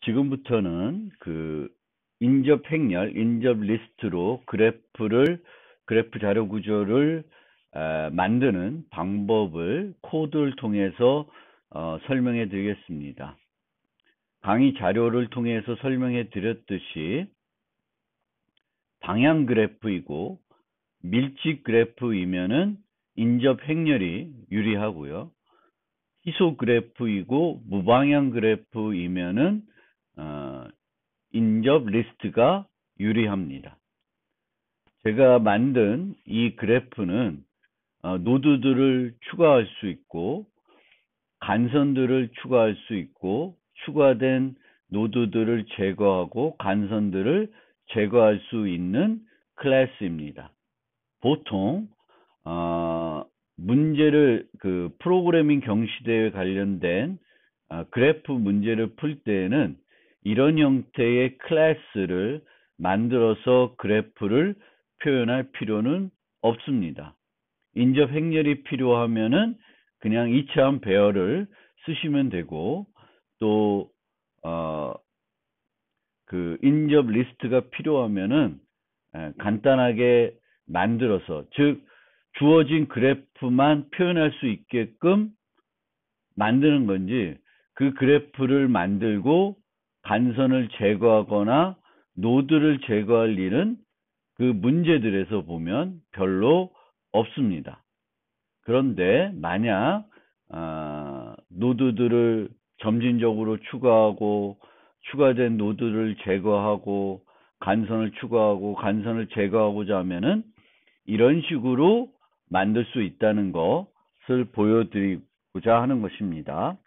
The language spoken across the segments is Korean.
지금부터는 그 인접 행렬, 인접 리스트로 그래프 자료 구조를 만드는 방법을 코드를 통해서 설명해 드리겠습니다. 강의 자료를 통해서 설명해 드렸듯이 방향 그래프이고 밀집 그래프이면은 인접 행렬이 유리하고요. 희소 그래프이고 무방향 그래프이면은 인접 리스트가 유리합니다. 제가 만든 이 그래프는 노드들을 추가할 수 있고 간선들을 추가할 수 있고 추가된 노드들을 제거하고 간선들을 제거할 수 있는 클래스입니다. 보통 문제를 프로그래밍 경시대에 관련된 그래프 문제를 풀 때에는 이런 형태의 클래스를 만들어서 그래프를 표현할 필요는 없습니다. 인접 행렬이 필요하면은 그냥 이차원 배열을 쓰시면 되고 또 인접 리스트가 필요하면은 간단하게 만들어서 즉 주어진 그래프만 표현할 수 있게끔 만드는 건지 그 그래프를 만들고 간선을 제거하거나 노드를 제거할 일은 그 문제들에서 보면 별로 없습니다. 그런데 만약 노드들을 점진적으로 추가하고 추가된 노드를 제거하고 간선을 추가하고 간선을 제거하고자 하면은 이런 식으로 만들 수 있다는 것을 보여드리고자 하는 것입니다.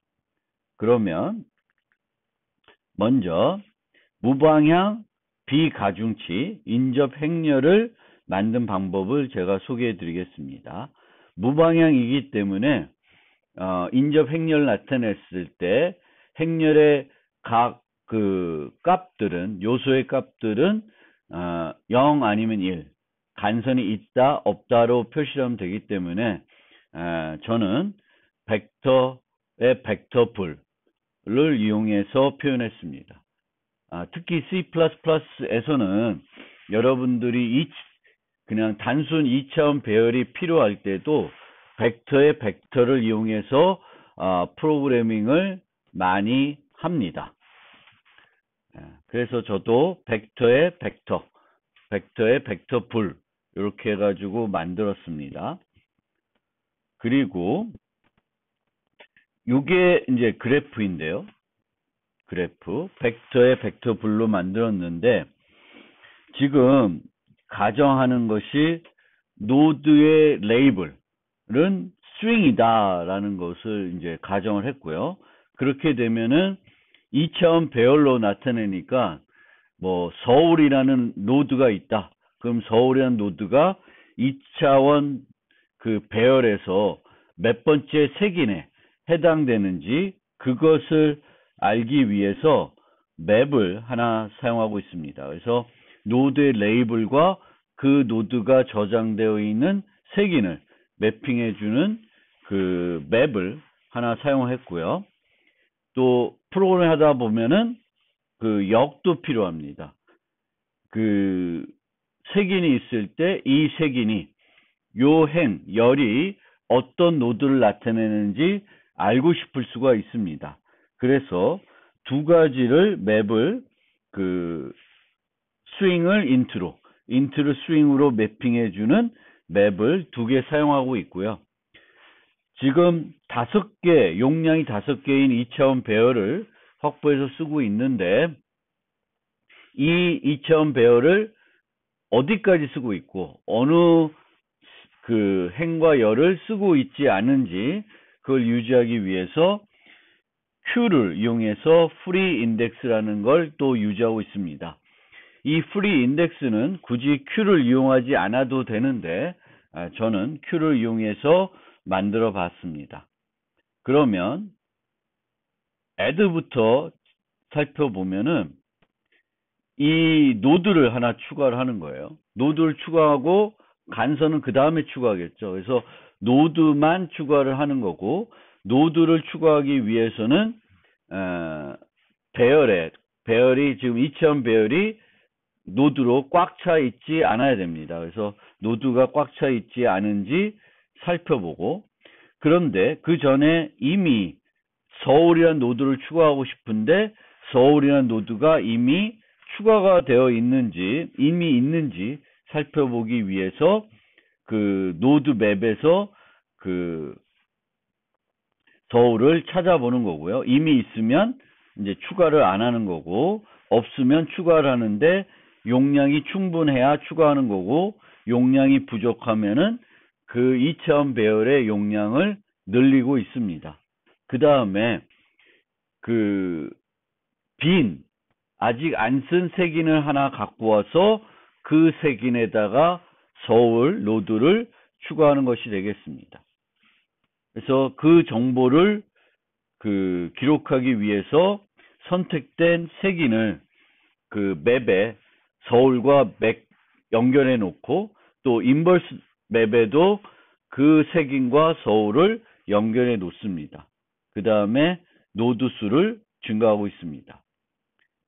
그러면 먼저 무방향 비가중치 인접 행렬을 만든 방법을 제가 소개해 드리겠습니다. 무방향이기 때문에 인접 행렬을 나타냈을 때 행렬의 각 값들은 요소의 값들은 0 아니면 1 간선이 있다 없다로 표시하면 되기 때문에 저는 벡터의 벡터풀을 이용해서 표현했습니다. 특히 C++에서는 여러분들이 그냥 단순 2차원 배열이 필요할 때도 벡터의 벡터를 이용해서 프로그래밍을 많이 합니다. 그래서 저도 벡터의 벡터풀 이렇게 해가지고 만들었습니다. 그리고 이게 이제 그래프인데요. 그래프 벡터의 벡터풀로 만들었는데 지금 가정하는 것이 노드의 레이블은 string이다라는 것을 이제 가정을 했고요. 그렇게 되면은 2차원 배열로 나타내니까 뭐 서울이라는 노드가 있다. 그럼 서울이라는 노드가 2차원 배열에서 몇 번째 색인에 해당되는지 그것을 알기 위해서 맵을 하나 사용하고 있습니다. 그래서 노드의 레이블과 그 노드가 저장되어 있는 색인을 매핑해주는 그 맵을 하나 사용했고요. 또 프로그램 하다 보면은 그 역도 필요합니다. 그 색인이 있을 때 이 색인이 열이 어떤 노드를 나타내는지 알고 싶을 수가 있습니다. 그래서 두 가지를 맵을 스윙을 인트를 스윙으로 매핑해주는 맵을 두 개 사용하고 있고요. 지금 용량이 5개인 2차원 배열을 확보해서 쓰고 있는데 이 2차원 배열을 어디까지 쓰고 있고 어느 행과 열을 쓰고 있지 않은지 그걸 유지하기 위해서 Q를 이용해서 free index라는 걸 또 유지하고 있습니다. 이 free index는 굳이 Q를 이용하지 않아도 되는데 저는 Q를 이용해서 만들어 봤습니다. 그러면 add부터 살펴보면은 이 노드를 하나 추가를 하는 거예요. 노드를 추가하고 간선은 그 다음에 추가하겠죠. 그래서 노드만 추가를 하는 거고 노드를 추가하기 위해서는 배열에 배열이 지금 이체원 배열이 노드로 꽉 차 있지 않아야 됩니다. 그래서 노드가 꽉 차 있지 않은지 살펴보고, 그런데 그 전에 이미 서울이라는 노드를 추가하고 싶은데 서울이라는 노드가 이미 추가가 되어 있는지 이미 있는지 살펴보기 위해서 그 노드 맵에서 그 서울을 찾아보는 거고요. 이미 있으면 이제 추가를 안 하는 거고, 없으면 추가를 하는데 용량이 충분해야 추가하는 거고, 용량이 부족하면은 그 이체원 배열의 용량을 늘리고 있습니다. 그 다음에 그 아직 안 쓴 색인을 하나 갖고 와서 그 색인에다가 서울 노드를 추가하는 것이 되겠습니다. 그래서 그 정보를 그 기록하기 위해서 선택된 색인을 그 맵에 서울과 맥 연결해 놓고, 또 인버스 맵에도 그 색인과 서울을 연결해 놓습니다. 그 다음에 노드 수를 증가하고 있습니다.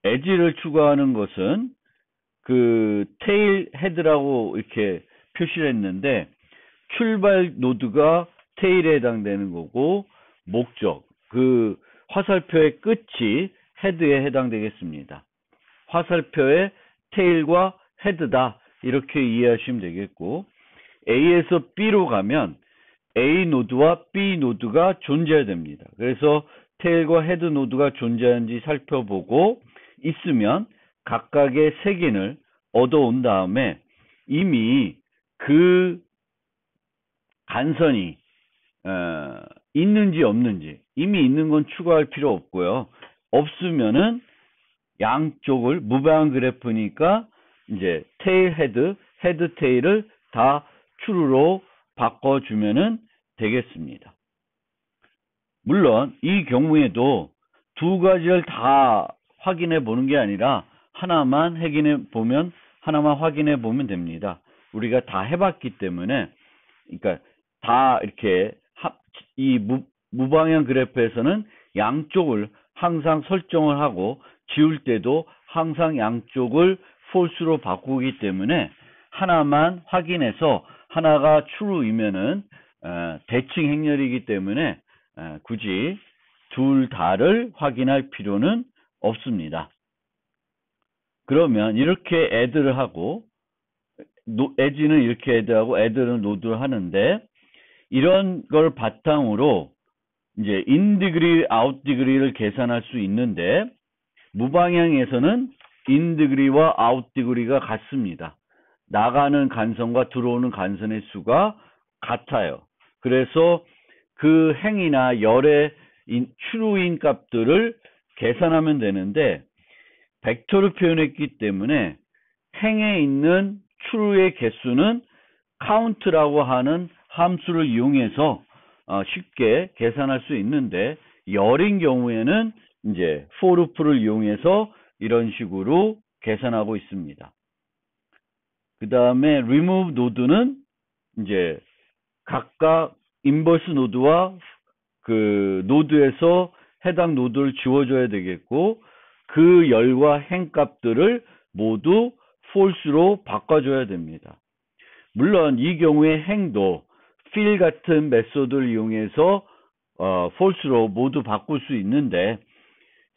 엣지를 추가하는 것은 그 테일 헤드라고 이렇게 표시를 했는데, 출발 노드가 테일에 해당되는 거고, 목적, 그 화살표의 끝이 헤드에 해당되겠습니다. 화살표의 테일과 헤드다, 이렇게 이해하시면 되겠고, A에서 B로 가면 A 노드와 B 노드가 존재해야 됩니다. 그래서 테일과 헤드 노드가 존재하는지 살펴보고, 있으면 각각의 색인을 얻어온 다음에 이미 그 간선이 있는지 없는지, 이미 있는 건 추가할 필요 없고요. 없으면은 양쪽을 무방한 그래프니까 이제 테일 헤드, 헤드 테일을 다 true로 바꿔주면은 되겠습니다. 물론 이 경우에도 두 가지를 다 확인해 보는 게 아니라 하나만 확인해 보면 됩니다. 우리가 다 해봤기 때문에, 그러니까 다 이렇게 이 무방향 그래프에서는 양쪽을 항상 설정을 하고, 지울 때도 항상 양쪽을 false로 바꾸기 때문에 하나만 확인해서 하나가 true이면은 대칭 행렬이기 때문에 굳이 둘 다를 확인할 필요는 없습니다. 그러면 이렇게 add를 하고, edge는 이렇게 add하고 add는 node를 하는데, 이런 걸 바탕으로 이제 in degree, out degree를 계산할 수 있는데, 무방향에서는 in degree와 out degree가 같습니다. 나가는 간선과 들어오는 간선의 수가 같아요. 그래서 그 행이나 열의 true인 값들을 계산하면 되는데, 벡터로 표현했기 때문에 행에 있는 true의 개수는 count라고 하는 함수를 이용해서 쉽게 계산할 수 있는데, 열인 경우에는 이제 for loop를 이용해서 이런 식으로 계산하고 있습니다. 그 다음에 remove 노드는 이제 각각 인버스 노드와 그 노드에서 해당 노드를 지워줘야 되겠고, 그 열과 행 값들을 모두 false로 바꿔줘야 됩니다. 물론 이 경우에 행도 fill 같은 메소드를 이용해서 false로 모두 바꿀 수 있는데,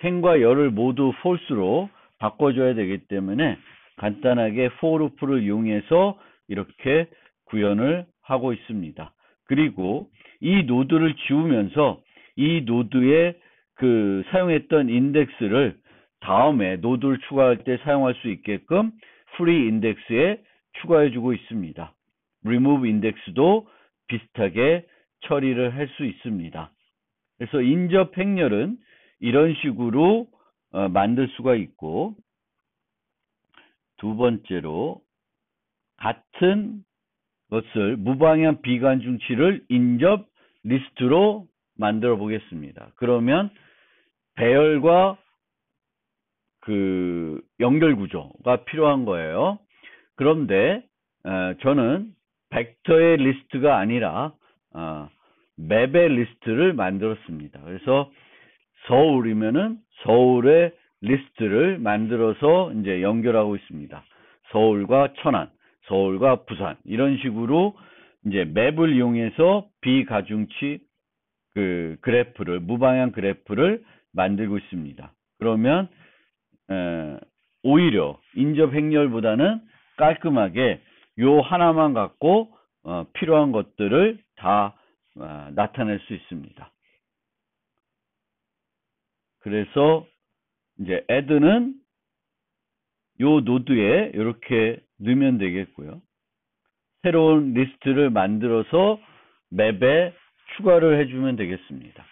행과 열을 모두 false로 바꿔줘야 되기 때문에 간단하게 for loop를 이용해서 이렇게 구현을 하고 있습니다. 그리고 이 노드를 지우면서 이 노드에 그 사용했던 인덱스를 다음에 노드를 추가할 때 사용할 수 있게끔 free 인덱스에 추가해주고 있습니다. remove 인덱스도 비슷하게 처리를 할 수 있습니다. 그래서 인접 행렬은 이런 식으로 만들 수가 있고, 두 번째로 같은 것을 무방향 비관중치를 인접 리스트로 만들어 보겠습니다. 그러면 배열과 그 연결 구조가 필요한 거예요. 그런데 저는 벡터의 리스트가 아니라 맵의 리스트를 만들었습니다. 그래서 서울이면은 서울의 리스트를 만들어서 이제 연결하고 있습니다. 서울과 천안, 서울과 부산 이런 식으로 이제 맵을 이용해서 비가중치 그 그래프를 무방향 그래프를 만들고 있습니다. 그러면 오히려 인접 행렬보다는 깔끔하게 요 하나만 갖고 필요한 것들을 다 나타낼 수 있습니다. 그래서 이제 add는 요 노드에 이렇게 넣으면 되겠고요. 새로운 리스트를 만들어서 맵에 추가를 해주면 되겠습니다.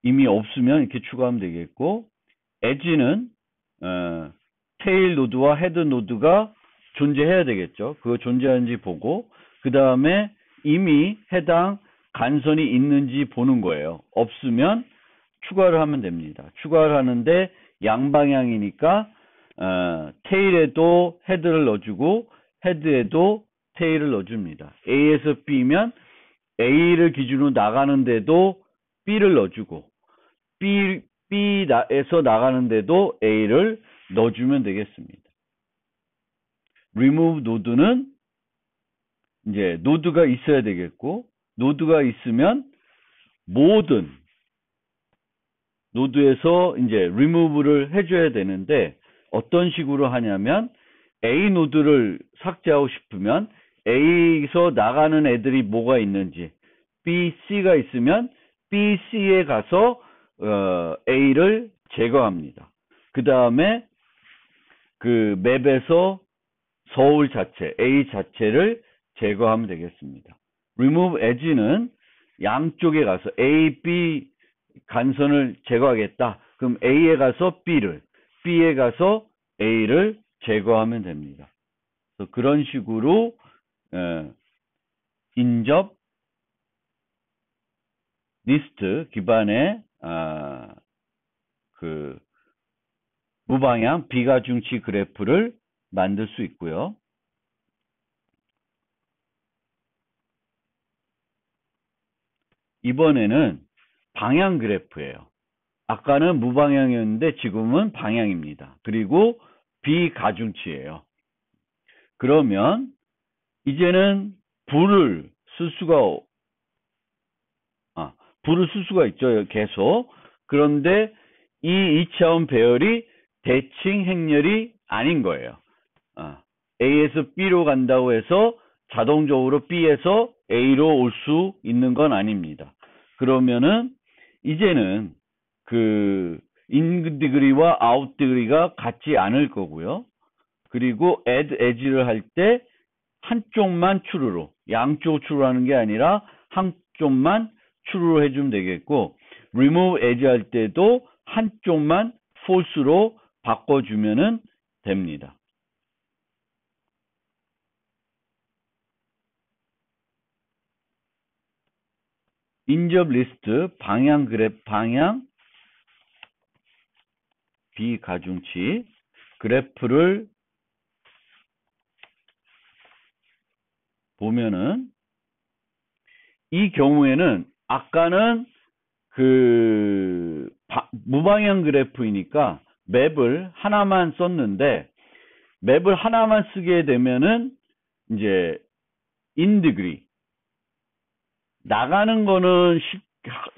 이미 없으면 이렇게 추가하면 되겠고, edge는 테일 노드와 헤드 노드가 존재해야 되겠죠. 그거 존재하는지 보고 그 다음에 이미 해당 간선이 있는지 보는 거예요. 없으면 추가를 하면 됩니다. 추가를 하는데 양방향이니까 테일에도 헤드를 넣어주고 헤드에도 테일을 넣어줍니다. A에서 B면 A를 기준으로 나가는데도 B를 넣어주고 B에서 나가는데도 A를 넣어주면 되겠습니다. remove 노드는 이제 노드가 있어야 되겠고, 노드가 있으면 모든 노드에서 이제 remove를 해줘야 되는데 어떤 식으로 하냐면 A 노드를 삭제하고 싶으면 A에서 나가는 애들이 뭐가 있는지 B, C가 있으면 B, C에 가서 A를 제거합니다. 그 다음에 그 맵에서 서울 자체, A 자체를 제거하면 되겠습니다. remove edge는 양쪽에 가서 A, B 간선을 제거하겠다. 그럼 A에 가서 B를, B에 가서 A를 제거하면 됩니다. 그래서 그런 식으로 인접 리스트 기반의 그 무방향 비가중치 그래프를 만들 수 있고요. 이번에는 방향 그래프예요. 아까는 무방향이었는데 지금은 방향입니다. 그리고 비가중치예요. 그러면 이제는 불을 쓸 수가 있죠. 계속. 그런데 이 2차원 배열이 대칭 행렬이 아닌 거예요. A에서 B로 간다고 해서 자동적으로 B에서 A로 올 수 있는 건 아닙니다. 그러면은 이제는 그 in degree와 out degree가 같지 않을 거고요. 그리고 add edge를 할 때 한쪽만 true로, 양쪽 true로 하는 게 아니라 한쪽만 true로 해주면 되겠고, remove edge 할 때도 한쪽만 false로 바꿔주면 됩니다. 인접 리스트 방향 비가중치 그래프를 보면은 이 경우에는 아까는 그 무방향 그래프이니까 맵을 하나만 썼는데 맵을 하나만 쓰게 되면은 이제 in degree 나가는 거는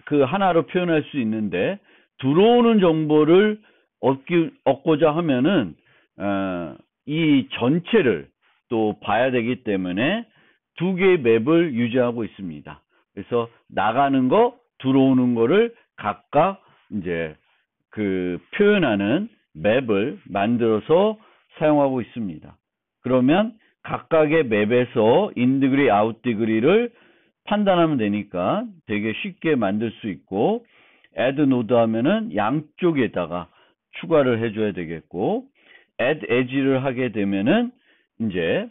그 하나로 표현할 수 있는데 들어오는 정보를 얻고자 하면은 이 전체를 또 봐야 되기 때문에 두 개의 맵을 유지하고 있습니다. 그래서 나가는 거, 들어오는 거를 각각 이제 그 표현하는 맵을 만들어서 사용하고 있습니다. 그러면 각각의 맵에서 in degree, out degree를 판단하면 되니까 되게 쉽게 만들 수 있고, add node 하면은 양쪽에다가 추가를 해줘야 되겠고, add edge를 하게 되면은 이제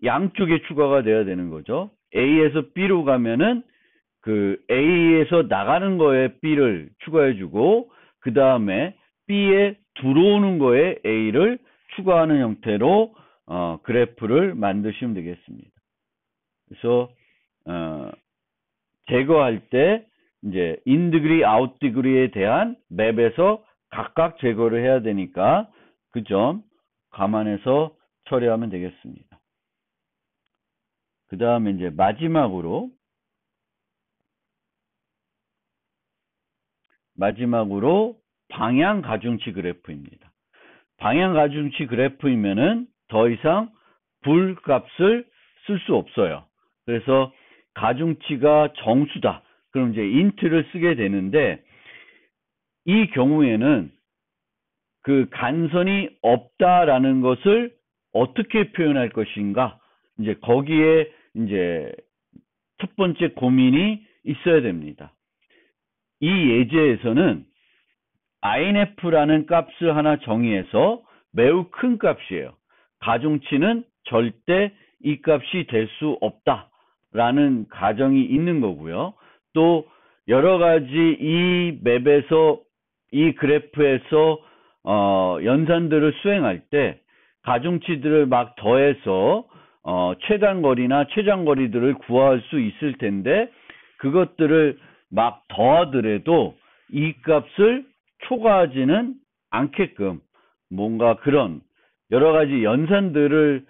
양쪽에 추가가 돼야 되는 거죠. A에서 B로 가면은 그 A에서 나가는 거에 B를 추가해주고, 그 다음에 B에 들어오는 거에 A를 추가하는 형태로 그래프를 만드시면 되겠습니다. 그래서 제거할 때 이제 in degree, out degree에 대한 맵에서 각각 제거를 해야 되니까 그 점 감안해서 처리하면 되겠습니다. 그 다음에 이제 마지막으로 방향 가중치 그래프입니다. 방향 가중치 그래프이면은 더 이상 불값을 쓸 수 없어요. 그래서 가중치가 정수다. 그럼 이제 int를 쓰게 되는데 이 경우에는 그 간선이 없다라는 것을 어떻게 표현할 것인가? 이제 거기에 이제 첫 번째 고민이 있어야 됩니다. 이 예제에서는 INF라는 값을 하나 정의해서 매우 큰 값이에요. 가중치는 절대 이 값이 될 수 없다라는 가정이 있는 거고요. 또 여러 가지 이 맵에서 이 그래프에서 연산들을 수행할 때 가중치들을 막 더해서 최단거리나 최장거리들을 구할 수 있을 텐데 그것들을 막 더하더라도 이 값을 초과하지는 않게끔 뭔가 그런 여러 가지 연산들을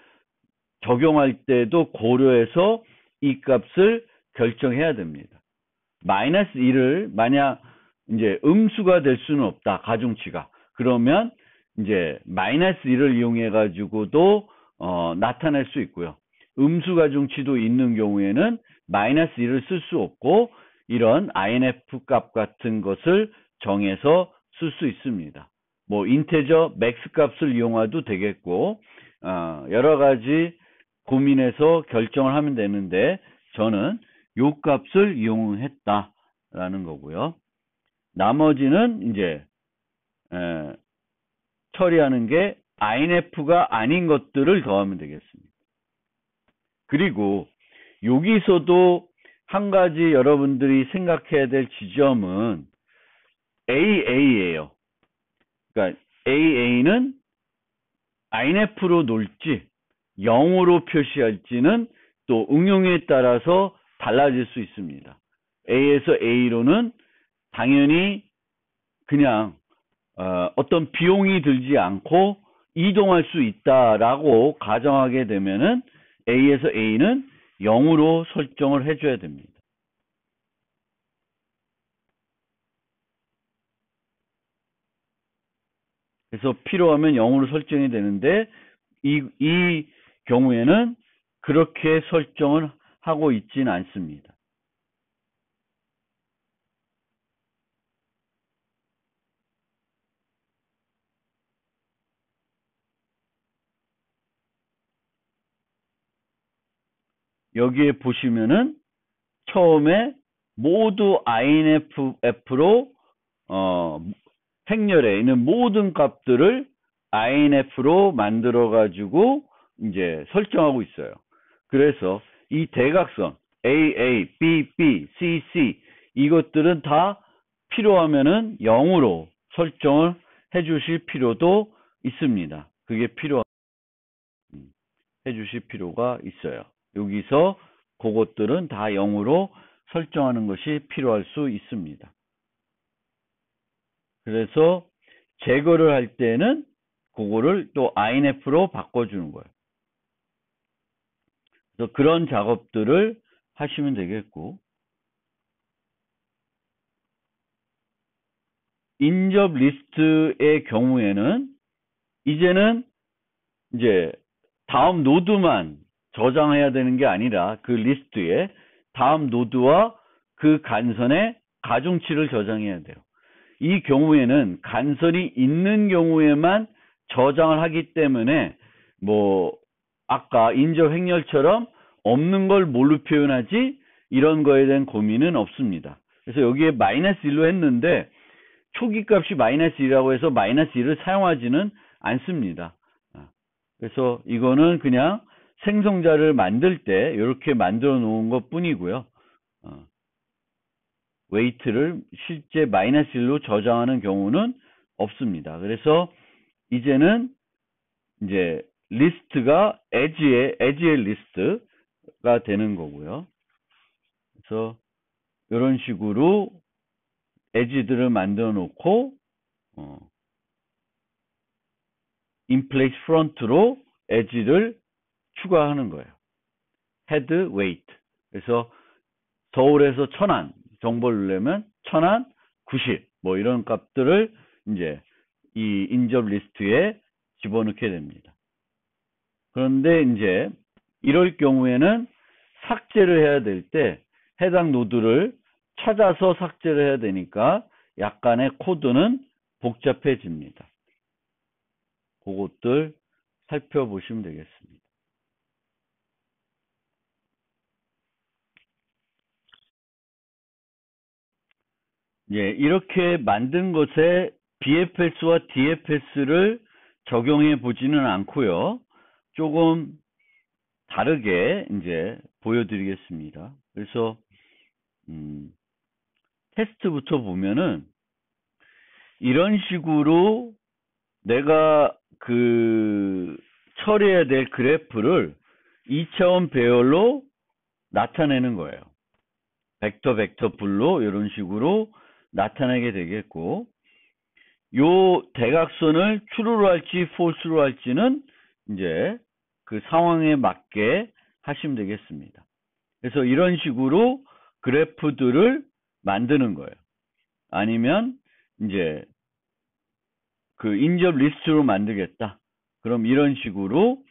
적용할 때도 고려해서 이 값을 결정해야 됩니다. 마이너스 1을 만약 이제 음수가 될 수는 없다. 가중치가. 그러면 이제 마이너스 1을 이용해 가지고도 나타낼 수 있고요. 음수 가중치도 있는 경우에는 마이너스 1을 쓸 수 없고 이런 INF 값 같은 것을 정해서 쓸 수 있습니다. 뭐 인테저 맥스 값을 이용해도 되겠고 여러 가지 고민해서 결정을 하면 되는데 저는 요 값을 이용했다라는 거고요. 나머지는 이제 처리하는 게 INF가 아닌 것들을 더하면 되겠습니다. 그리고 여기서도 한 가지 여러분들이 생각해야 될 지점은 AA예요. 그러니까 AA는 INF로 놓을지 0으로 표시할지는 또 응용에 따라서 달라질 수 있습니다. A에서 A로는 당연히 그냥 어떤 비용이 들지 않고 이동할 수 있다라고 가정하게 되면은 A에서 A는 0으로 설정을 해줘야 됩니다. 그래서 필요하면 0으로 설정이 되는데 이 경우에는 그렇게 설정을 하고 있지는 않습니다. 여기에 보시면은 처음에 모두 INF로 행렬에 있는 모든 값들을 INF로 만들어 가지고 이제 설정하고 있어요. 그래서 이 대각선 AA, BB, CC 이것들은 다 필요하면은 0으로 설정을 해 주실 필요도 있습니다. 그게 해 주실 필요가 있어요. 여기서 그것들은 다 0으로 설정하는 것이 필요할 수 있습니다. 그래서 제거를 할 때는 그거를 또 INF로 바꿔주는 거예요. 그래서 그런 작업들을 하시면 되겠고, 인접 리스트의 경우에는 이제는 이제 다음 노드만 저장해야 되는 게 아니라 그 리스트에 다음 노드와 그 간선의 가중치를 저장해야 돼요. 이 경우에는 간선이 있는 경우에만 저장을 하기 때문에 뭐 아까 인접 행렬처럼 없는 걸 뭘로 표현하지? 이런 거에 대한 고민은 없습니다. 그래서 여기에 마이너스 1로 했는데 초기 값이 마이너스 1이라고 해서 마이너스 1을 사용하지는 않습니다. 그래서 이거는 그냥 생성자를 만들 때 이렇게 만들어 놓은 것 뿐이고요. 웨이트를 실제 마이너스 1로 저장하는 경우는 없습니다. 그래서 이제는 이제 리스트가 에지의 리스트가 되는 거고요. 그래서 이런 식으로 엣지들을 만들어 놓고 인플레이스 프론트로 엣지를 추가하는 거예요. 헤드 웨이트. 그래서 서울에서 천안 정보를 내면 천안 90 뭐 이런 값들을 이제 이 인접 리스트에 집어넣게 됩니다. 그런데 이제 이럴 경우에는 삭제를 해야 될 때 해당 노드를 찾아서 삭제를 해야 되니까 약간의 코드는 복잡해집니다. 그것들 살펴보시면 되겠습니다. 예, 이렇게 만든 것에 BFS와 DFS를 적용해 보지는 않고요. 조금 다르게 이제 보여드리겠습니다. 그래서 테스트부터 보면은 이런 식으로 내가 처리해야 될 그래프를 2차원 배열로 나타내는 거예요. 벡터 불로 이런 식으로 나타내게 되겠고, 요 대각선을 true로 할지 false로 할지는 이제 그 상황에 맞게 하시면 되겠습니다. 그래서 이런 식으로 그래프들을 만드는 거예요. 아니면 이제 그 인접 리스트로 만들겠다. 그럼 이런 식으로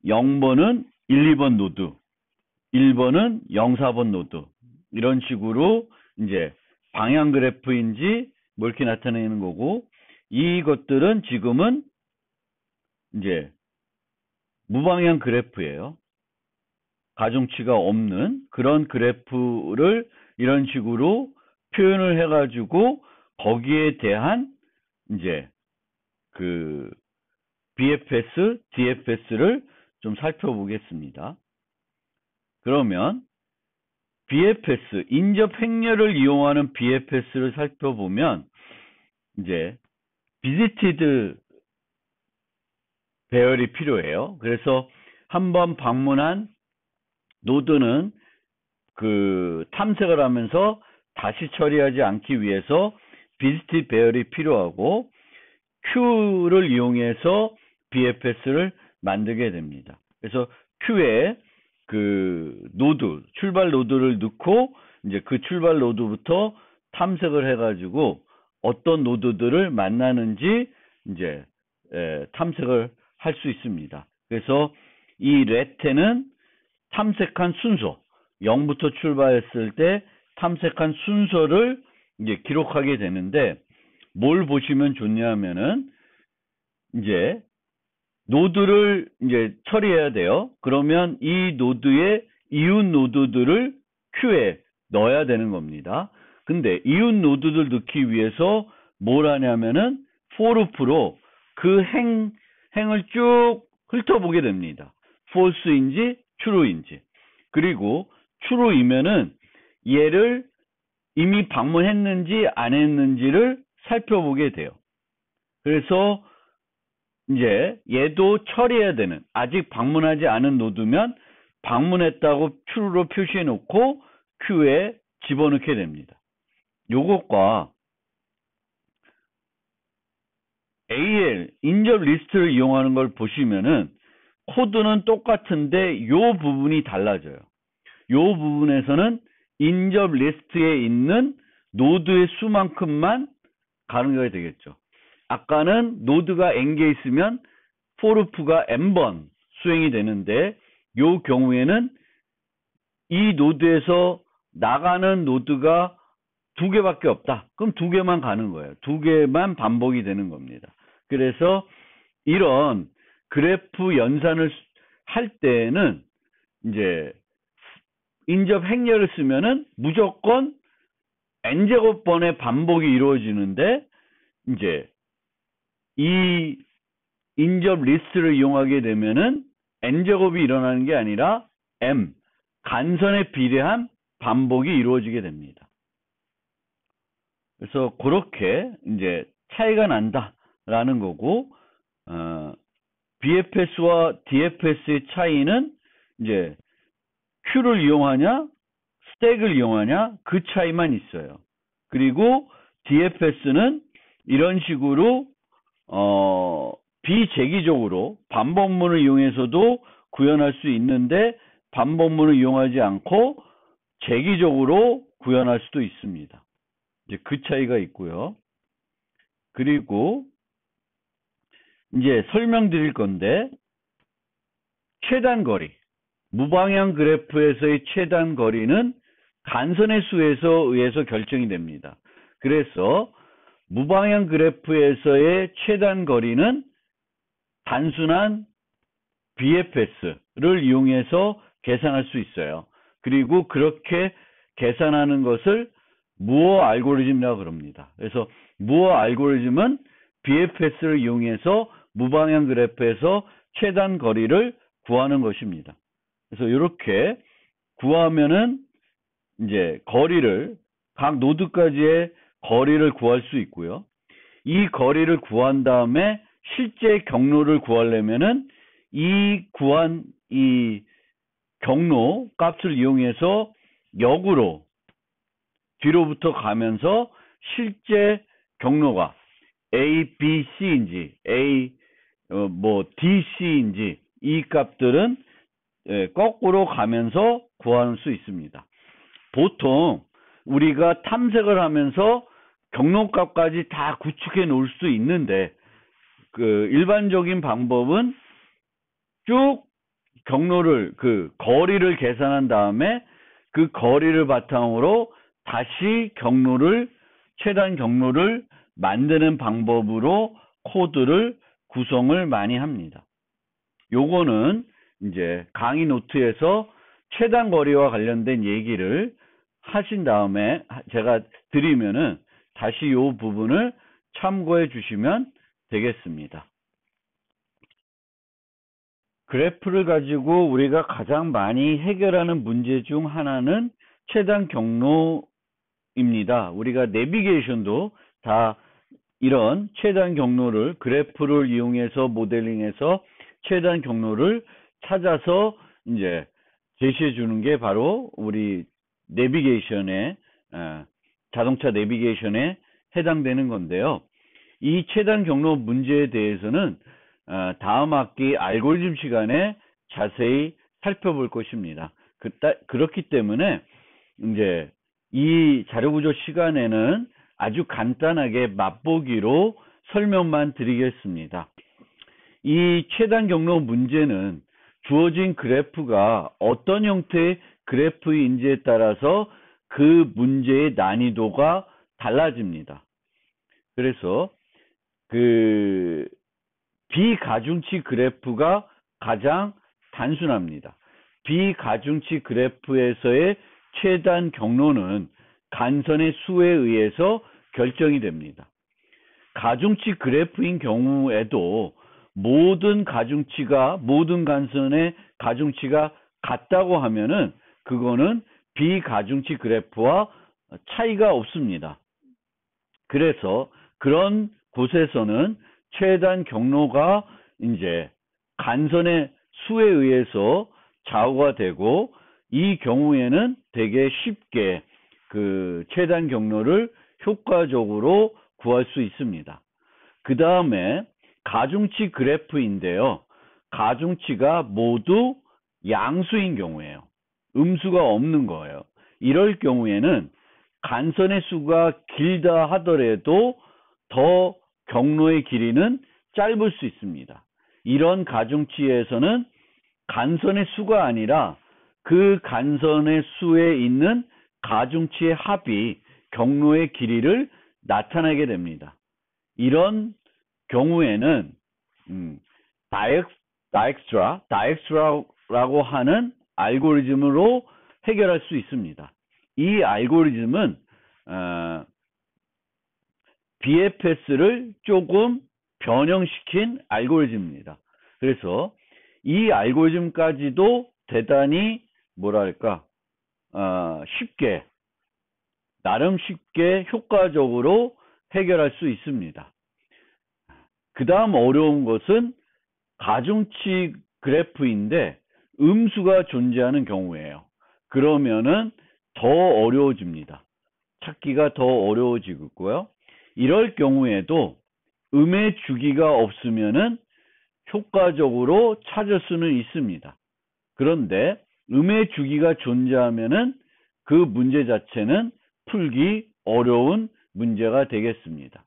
0번은 1, 2번 노드, 1번은 0, 4번 노드, 이런 식으로 이제 방향 그래프인지 뭐 이렇게 나타내는 거고, 이것들은 지금은 이제 무방향 그래프예요. 가중치가 없는 그런 그래프를 이런 식으로 표현을 해가지고 거기에 대한 이제 그 BFS, DFS를 좀 살펴보겠습니다. 그러면 BFS, 인접 행렬을 이용하는 BFS를 살펴보면 이제 visited 배열이 필요해요. 그래서 한번 방문한 노드는 그 탐색을 하면서 다시 처리하지 않기 위해서 visited 배열이 필요하고 Q를 이용해서 BFS를 만들게 됩니다. 그래서 Q에 그 노드, 출발 노드를 넣고 이제 그 출발 노드부터 탐색을 해가지고 어떤 노드들을 만나는지 이제 탐색을 할 수 있습니다. 그래서 이 레테는 탐색한 순서, 0부터 출발했을 때 탐색한 순서를 이제 기록하게 되는데, 뭘 보시면 좋냐면은 이제 노드를 이제 처리해야 돼요. 그러면 이 노드의 이웃 노드들을 큐에 넣어야 되는 겁니다. 근데 이웃 노드들 넣기 위해서 뭘 하냐면은 for loop로 그 행을 쭉 훑어보게 됩니다. false인지 true인지. 그리고 true이면은 얘를 이미 방문했는지 안 했는지를 살펴보게 돼요. 그래서 이제 얘도 처리해야 되는, 아직 방문하지 않은 노드면 방문했다고 true로 표시해 놓고 queue에 집어넣게 됩니다. 요것과 AL, 인접 리스트를 이용하는 걸 보시면은 코드는 똑같은데 요 부분이 달라져요. 요 부분에서는 인접 리스트에 있는 노드의 수만큼만 가능하게 되겠죠. 아까는 노드가 n개 있으면 for loop가 n번 수행이 되는데, 요 경우에는 이 노드에서 나가는 노드가 2개밖에 없다. 그럼 2개만 가는 거예요. 2개만 반복이 되는 겁니다. 그래서 이런 그래프 연산을 할 때는 이제 인접 행렬을 쓰면은 무조건 n제곱번의 반복이 이루어지는데, 이제 이 인접 리스트를 이용하게 되면은 n제곱이 일어나는 게 아니라 m, 간선에 비례한 반복이 이루어지게 됩니다. 그래서 그렇게 이제 차이가 난다라는 거고, BFS와 DFS의 차이는 이제 Q를 이용하냐, 스택을 이용하냐, 그 차이만 있어요. 그리고 DFS는 이런 식으로 비재기적으로 반복문을 이용해서도 구현할 수 있는데 반복문을 이용하지 않고 재기적으로 구현할 수도 있습니다. 이제 그 차이가 있고요. 그리고 이제 설명드릴 건데 최단 거리, 무방향 그래프에서의 최단 거리는 간선의 수에서 의해서 결정이 됩니다. 그래서 무방향 그래프에서의 최단 거리는 단순한 BFS를 이용해서 계산할 수 있어요. 그리고 그렇게 계산하는 것을 무어 알고리즘이라고 그럽니다. 그래서 무어 알고리즘은 BFS를 이용해서 무방향 그래프에서 최단 거리를 구하는 것입니다. 그래서 이렇게 구하면은 이제 거리를 각 노드까지의 거리를 구할 수 있고요. 이 거리를 구한 다음에 실제 경로를 구하려면은 이 구한 이 경로 값을 이용해서 역으로 뒤로부터 가면서 실제 경로가 A, B, C인지 DC인지 이 값들은 거꾸로 가면서 구할 수 있습니다. 보통 우리가 탐색을 하면서 경로값까지 다 구축해 놓을 수 있는데 그 일반적인 방법은 쭉 경로를 거리를 계산한 다음에 그 거리를 바탕으로 다시 최단 경로를 만드는 방법으로 코드를 구성을 많이 합니다. 요거는 이제 강의 노트에서 최단 거리와 관련된 얘기를 하신 다음에 제가 드리면은 다시 요 부분을 참고해 주시면 되겠습니다. 그래프를 가지고 우리가 가장 많이 해결하는 문제 중 하나는 최단 경로입니다. 우리가 내비게이션도 다 이런 최단 경로를 그래프를 이용해서 모델링해서 최단 경로를 찾아서 이제 제시해 주는 게 바로 우리 내비게이션의 자동차 내비게이션에 해당되는 건데요. 이 최단 경로 문제에 대해서는 다음 학기 알고리즘 시간에 자세히 살펴볼 것입니다. 그렇기 때문에 이제 이 자료구조 시간에는 아주 간단하게 맛보기로 설명만 드리겠습니다. 이 최단 경로 문제는 주어진 그래프가 어떤 형태의 그래프인지에 따라서 그 문제의 난이도가 달라집니다. 그래서 그 비가중치 그래프가 가장 단순합니다. 비가중치 그래프에서의 최단 경로는 간선의 수에 의해서 결정이 됩니다. 가중치 그래프인 경우에도 모든 간선의 가중치가 같다고 하면은 그거는 비가중치 그래프와 차이가 없습니다. 그래서 그런 곳에서는 최단 경로가 이제 간선의 수에 의해서 좌우가 되고 이 경우에는 되게 쉽게 그 최단 경로를 효과적으로 구할 수 있습니다. 그 다음에 가중치 그래프인데요. 가중치가 모두 양수인 경우예요. 음수가 없는 거예요. 이럴 경우에는 간선의 수가 길다 하더라도 더 경로의 길이는 짧을 수 있습니다. 이런 가중치에서는 간선의 수가 아니라 그 간선의 수에 있는 가중치의 합이 경로의 길이를 나타내게 됩니다. 이런 경우에는 다엑스트라라고 하는 알고리즘으로 해결할 수 있습니다. 이 알고리즘은 BFS를 조금 변형시킨 알고리즘입니다. 그래서 이 알고리즘까지도 대단히 나름 쉽게 효과적으로 해결할 수 있습니다. 그 다음 어려운 것은 가중치 그래프인데 음수가 존재하는 경우예요. 그러면은 더 어려워집니다. 찾기가 더 어려워지고요. 이럴 경우에도 음의 주기가 없으면은 효과적으로 찾을 수는 있습니다. 그런데 음의 주기가 존재하면은 그 문제 자체는 풀기 어려운 문제가 되겠습니다.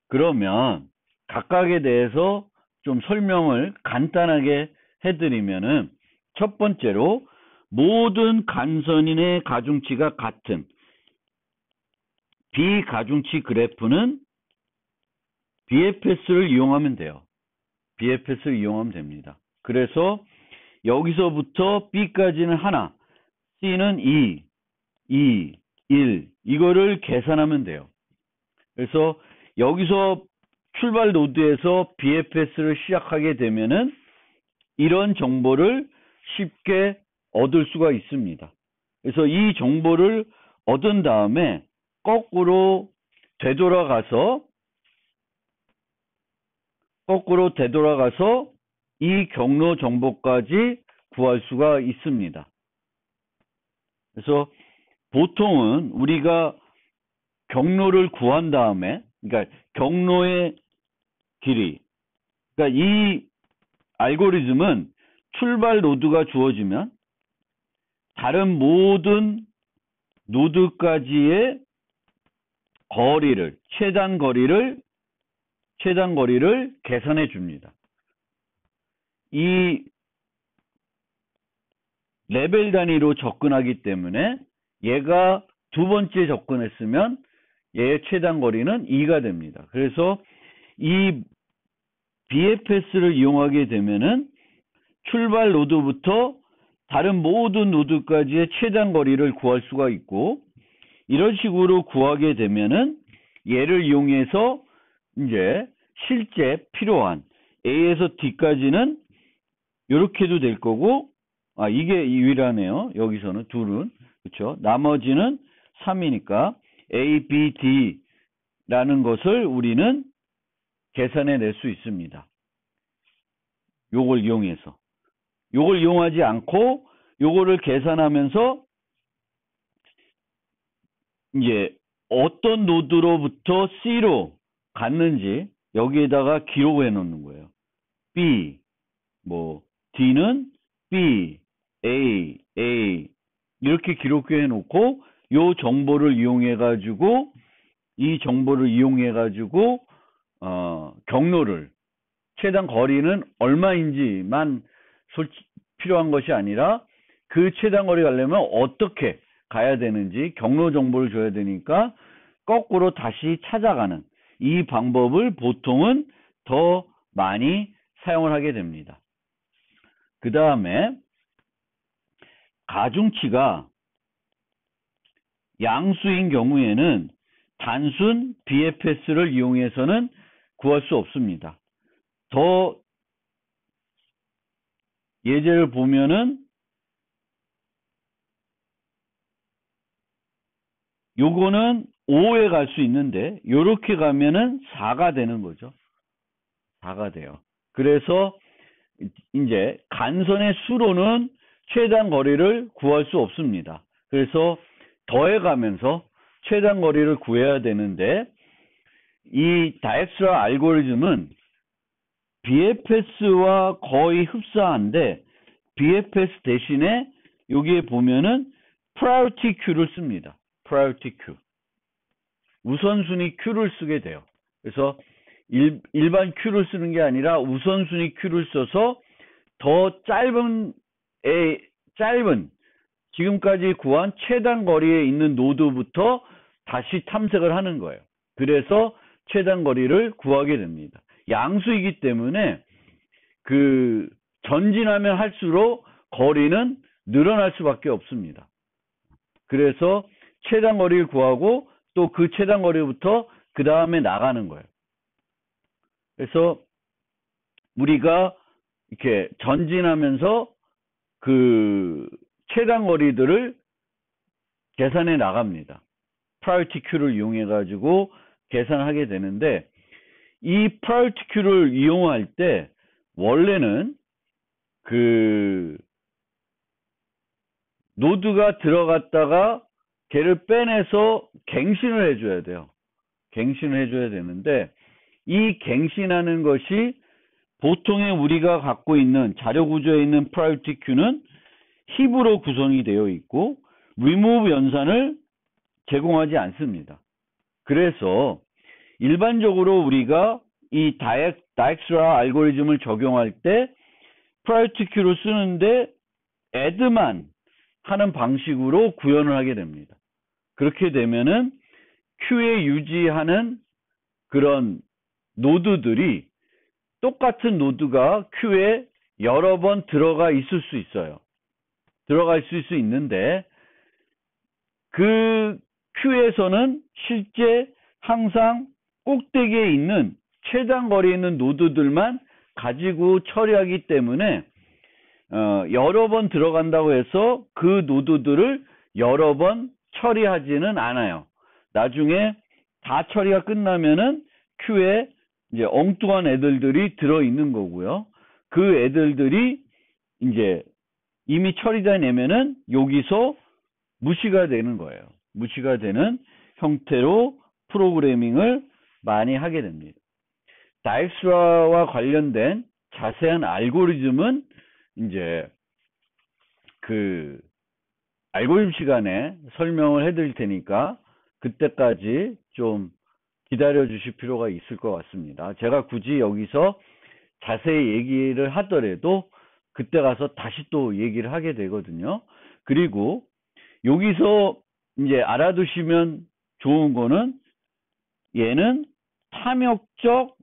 그러면 각각에 대해서 좀 설명을 간단하게 해드리면은 첫 번째로 모든 간선인의 가중치가 같은 비가중치 그래프는 BFS를 이용하면 돼요. BFS를 이용하면 됩니다. 그래서 여기서부터 B까지는 하나, C는 2, 1 이거를 계산하면 돼요. 그래서 여기서 출발 노드에서 BFS를 시작하게 되면은 이런 정보를 쉽게 얻을 수가 있습니다. 그래서 이 정보를 얻은 다음에 거꾸로 되돌아가서 이 경로 정보까지 구할 수가 있습니다. 그래서 보통은 우리가 경로를 구한 다음에, 그러니까 경로의 길이, 그러니까 이 알고리즘은 출발 노드가 주어지면 다른 모든 노드까지의 거리를, 최단 거리를 계산해 줍니다. 이 레벨 단위로 접근하기 때문에 얘가 두 번째 접근했으면 얘의 최단 거리는 2가 됩니다. 그래서 이 BFS를 이용하게 되면은 출발 노드부터 다른 모든 노드까지의 최단 거리를 구할 수가 있고, 이런 식으로 구하게 되면은 얘를 이용해서 이제 실제 필요한 A에서 D까지는 이렇게도 될 거고, 이게 유일하네요. 여기서는 둘은. 그렇죠? 나머지는 3이니까 A, B, D라는 것을 우리는 계산해 낼 수 있습니다. 요걸 이용해서. 요걸 이용하지 않고 요거를 계산하면서 이제 어떤 노드로부터 C로 갔는지 여기에다가 기록해 놓는 거예요. B, D는 B, A 이렇게 기록해 놓고 이 정보를 이용해 가지고 경로를 최단 거리는 얼마인지만 필요한 것이 아니라 그 최단 거리 가려면 어떻게 가야 되는지 경로 정보를 줘야 되니까 거꾸로 다시 찾아가는 이 방법을 보통은 더 많이 사용을 하게 됩니다. 그 다음에 가중치가 양수인 경우에는 단순 BFS를 이용해서는 구할 수 없습니다. 더 예제를 보면은 요거는 5에 갈 수 있는데 요렇게 가면은 4가 되는 거죠. 4가 돼요. 그래서 이제 간선의 수로는 최단 거리를 구할 수 없습니다. 그래서 더해가면서 최단 거리를 구해야 되는데 이 다엑스라 알고리즘은 BFS와 거의 흡사한데 BFS 대신에 여기에 보면은 priority queu를 씁니다. priority queue. 우선순위 큐를 쓰게 돼요. 그래서 일반 큐를 쓰는 게 아니라 우선순위 큐를 써서 더 짧은 지금까지 구한 최단 거리에 있는 노드부터 다시 탐색을 하는 거예요. 그래서 최단 거리를 구하게 됩니다. 양수이기 때문에 그 전진하면 할수록 거리는 늘어날 수밖에 없습니다. 그래서 최단 거리를 구하고 또 그 최단 거리부터 그 다음에 나가는 거예요. 그래서 우리가 이렇게 전진하면서 그 최단 거리들을 계산해 나갑니다. priority queu를 이용해 가지고 계산하게 되는데 이 priority queu를 이용할 때 원래는 그 노드가 들어갔다가 걔를 빼내서 갱신을 해줘야 돼요. 갱신을 해줘야 되는데 이 갱신하는 것이 보통의 우리가 갖고 있는 자료 구조에 있는 priority queue는 힙으로 구성이 되어 있고 remove 연산을 제공하지 않습니다. 그래서 일반적으로 우리가 이 다엑스라 알고리즘을 적용할 때 priority queue를 쓰는데 add만 하는 방식으로 구현을 하게 됩니다. 그렇게 되면은 큐에 유지하는 그런 노드들이 똑같은 노드가 큐에 여러 번 들어가 있을 수 있어요. 들어가 있을 수 있는데 그 큐에서는 실제 항상 꼭대기에 있는 최단 거리에 있는 노드들만 가지고 처리하기 때문에 여러 번 들어간다고 해서 그 노드들을 여러 번 처리하지는 않아요. 나중에 다 처리가 끝나면은 큐에 이제 엉뚱한 애들이 들어있는 거고요. 그 애들이 이제 이미 처리가 되면은 여기서 무시가 되는 거예요. 무시가 되는 형태로 프로그래밍을 많이 하게 됩니다. 다엑스라와 관련된 자세한 알고리즘은 이제 그 알고리즘 시간에 설명을 해드릴 테니까 그때까지 좀 기다려 주실 필요가 있을 것 같습니다. 제가 굳이 여기서 자세히 얘기를 하더라도 그때 가서 다시 또 얘기를 하게 되거든요. 그리고 여기서 이제 알아두시면 좋은 거는 얘는 탐욕적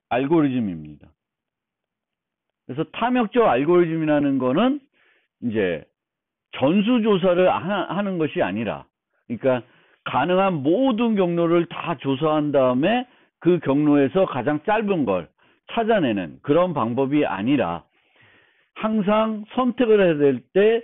알고리즘입니다. 그래서 탐욕적 알고리즘이라는 거는 이제 전수조사를 하는 것이 아니라, 그러니까 가능한 모든 경로를 다 조사한 다음에 그 경로에서 가장 짧은 걸 찾아내는 그런 방법이 아니라 항상 선택을 해야 될 때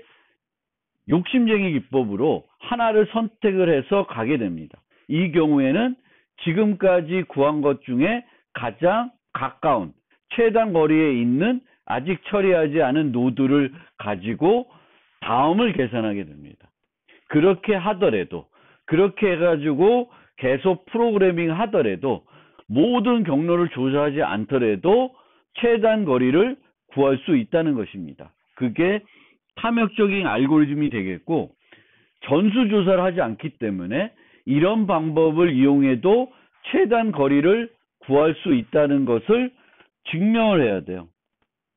욕심쟁이 기법으로 하나를 선택을 해서 가게 됩니다. 이 경우에는 지금까지 구한 것 중에 가장 가까운 최단 거리에 있는 아직 처리하지 않은 노드를 가지고 다음을 계산하게 됩니다. 그렇게 하더라도, 그렇게 해가지고 계속 프로그래밍 하더라도 모든 경로를 조사하지 않더라도 최단 거리를 구할 수 있다는 것입니다. 그게 탐욕적인 알고리즘이 되겠고, 전수조사를 하지 않기 때문에 이런 방법을 이용해도 최단 거리를 구할 수 있다는 것을 증명을 해야 돼요.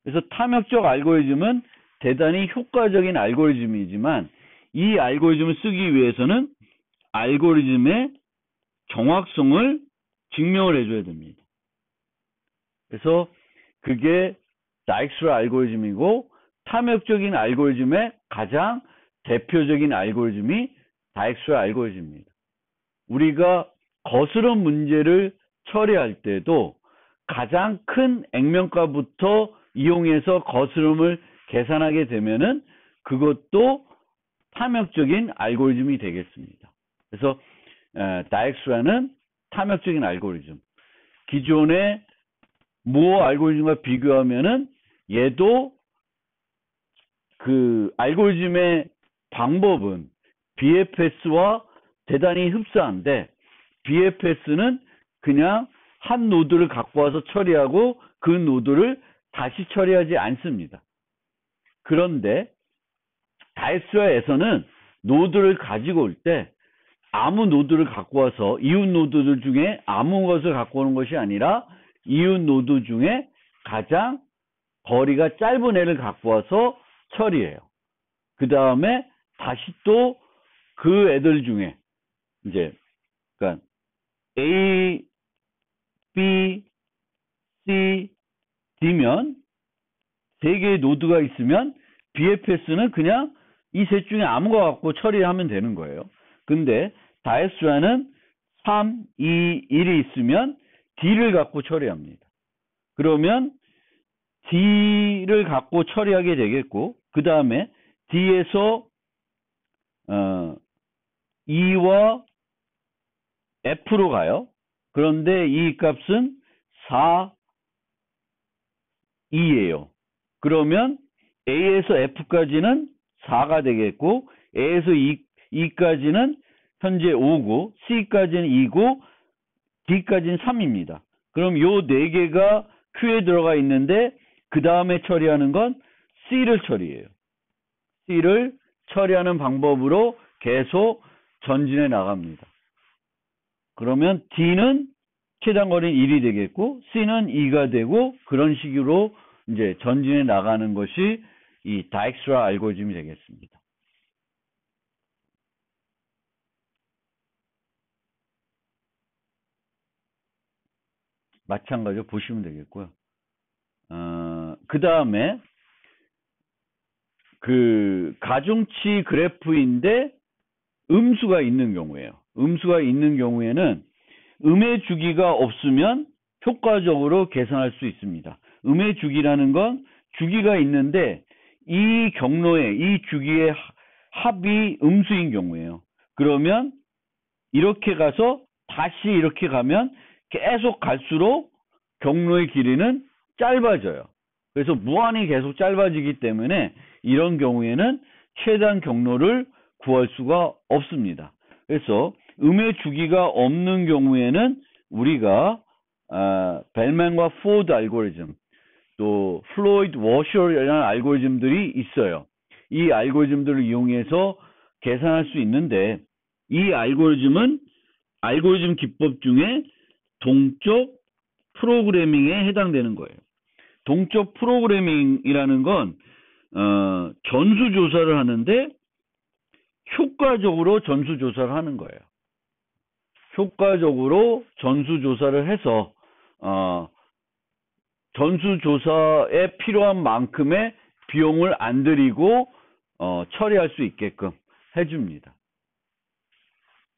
그래서 탐욕적 알고리즘은 대단히 효과적인 알고리즘이지만 이 알고리즘을 쓰기 위해서는 알고리즘의 정확성을 증명을 해줘야 됩니다. 그래서 그게 다익스라 알고리즘이고, 탐욕적인 알고리즘의 가장 대표적인 알고리즘이 다익스라 알고리즘입니다. 우리가 거스름 문제를 처리할 때도 가장 큰 액면가부터 이용해서 거스름을 계산하게 되면은 그것도 탐욕적인 알고리즘이 되겠습니다. 그래서 다익스라는 탐욕적인 알고리즘. 기존의 무어 알고리즘과 비교하면은 얘도 그 알고리즘의 방법은 BFS와 대단히 흡사한데, BFS는 그냥 한 노드를 갖고 와서 처리하고 그 노드를 다시 처리하지 않습니다. 그런데 다익스라에서는 노드를 가지고 올 때 아무 노드를 갖고 와서 이웃 노드들 중에 아무 것을 갖고 오는 것이 아니라 이웃 노드 중에 가장 거리가 짧은 애를 갖고 와서 처리해요. 그 다음에 다시 또 그 애들 중에 이제 그러니까 A, B, C, D면 세 개의 노드가 있으면 BFS는 그냥 이 셋 중에 아무 거 갖고 처리하면 되는 거예요. 근데 다익스라는 3, 2, 1이 있으면 D를 갖고 처리합니다. 그러면 D를 갖고 처리하게 되겠고, 그 다음에 D에서 E와 F로 가요. 그런데 이 값은 4, 2예요. 그러면 A에서 F까지는 4가 되겠고, A에서 E까지는 현재 5고 C까지는 2고 D까지는 3입니다. 그럼 요 4개가 Q에 들어가 있는데 그 다음에 처리하는 건 C를 처리해요. C를 처리하는 방법으로 계속 전진해 나갑니다. 그러면 D는 최단 거리는 1이 되겠고 C는 2가 되고 그런 식으로 이제 전진해 나가는 것이 이 다익스트라 알고리즘이 되겠습니다. 마찬가지로 보시면 되겠고요. 그 다음에 그 가중치 그래프인데 음수가 있는 경우에요. 음수가 있는 경우에는 음의 주기가 없으면 효과적으로 계산할 수 있습니다. 음의 주기라는 건 주기가 있는데 이 경로에 이 주기의 합이 음수인 경우에요. 그러면 이렇게 가서 다시 이렇게 가면 계속 갈수록 경로의 길이는 짧아져요. 그래서 무한히 계속 짧아지기 때문에 이런 경우에는 최단 경로를 구할 수가 없습니다. 그래서 음의 주기가 없는 경우에는 우리가 벨만과 포드 알고리즘, 또 플로이드 워셔라는 알고리즘들이 있어요. 이 알고리즘들을 이용해서 계산할 수 있는데 이 알고리즘은 알고리즘 기법 중에 동적 프로그래밍에 해당되는 거예요. 동적 프로그래밍이라는 건 전수조사를 하는데 효과적으로 전수조사를 하는 거예요. 효과적으로 전수조사를 해서 전수조사에 필요한 만큼의 비용을 안 들이고 처리할 수 있게끔 해줍니다.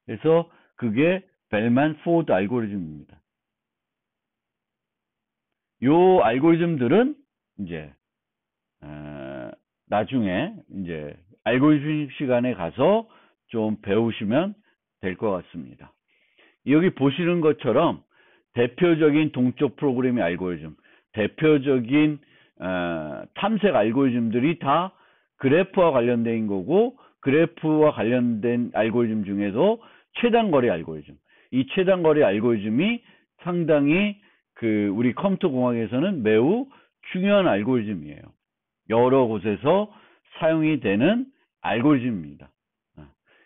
그래서 그게 벨만 포드 알고리즘입니다. 요 알고리즘들은 이제 나중에 이제 알고리즘 시간에 가서 좀 배우시면 될 것 같습니다. 여기 보시는 것처럼 대표적인 동적 프로그래밍 알고리즘, 대표적인 탐색 알고리즘들이 다 그래프와 관련된 거고, 그래프와 관련된 알고리즘 중에서 최단거리 알고리즘, 이 최단거리 알고리즘이 상당히 우리 컴퓨터 공학에서는 매우 중요한 알고리즘이에요. 여러 곳에서 사용이 되는 알고리즘입니다.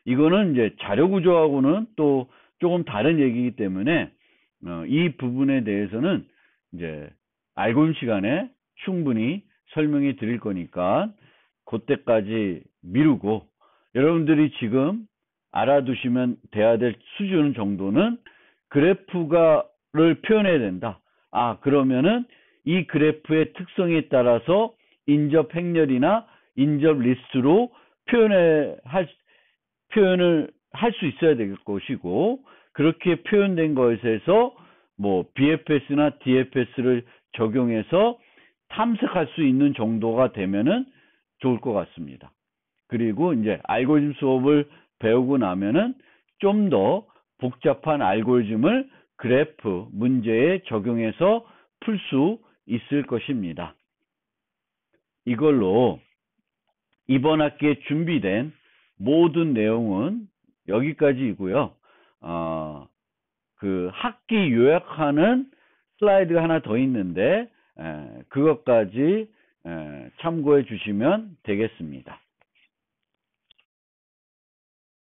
이거는 이제 자료 구조하고는 또 조금 다른 얘기이기 때문에 이 부분에 대해서는 이제 알고리즘 시간에 충분히 설명해 드릴 거니까 그때까지 미루고 여러분들이 지금 알아두시면 돼야 될 수준 정도는 그래프를 표현해야 된다. 그러면은 이 그래프의 특성에 따라서 인접 행렬이나 인접 리스트로 표현을 할 수 있어야 될 것이고, 그렇게 표현된 것에서 뭐 BFS나 DFS를 적용해서 탐색할 수 있는 정도가 되면은 좋을 것 같습니다. 그리고 이제 알고리즘 수업을 배우고 나면은 좀 더 복잡한 알고리즘을 그래프 문제에 적용해서 풀 수 있을 것입니다. 이걸로 이번 학기에 준비된 모든 내용은 여기까지이고요. 그 학기 요약하는 슬라이드가 하나 더 있는데 그것까지 참고해 주시면 되겠습니다.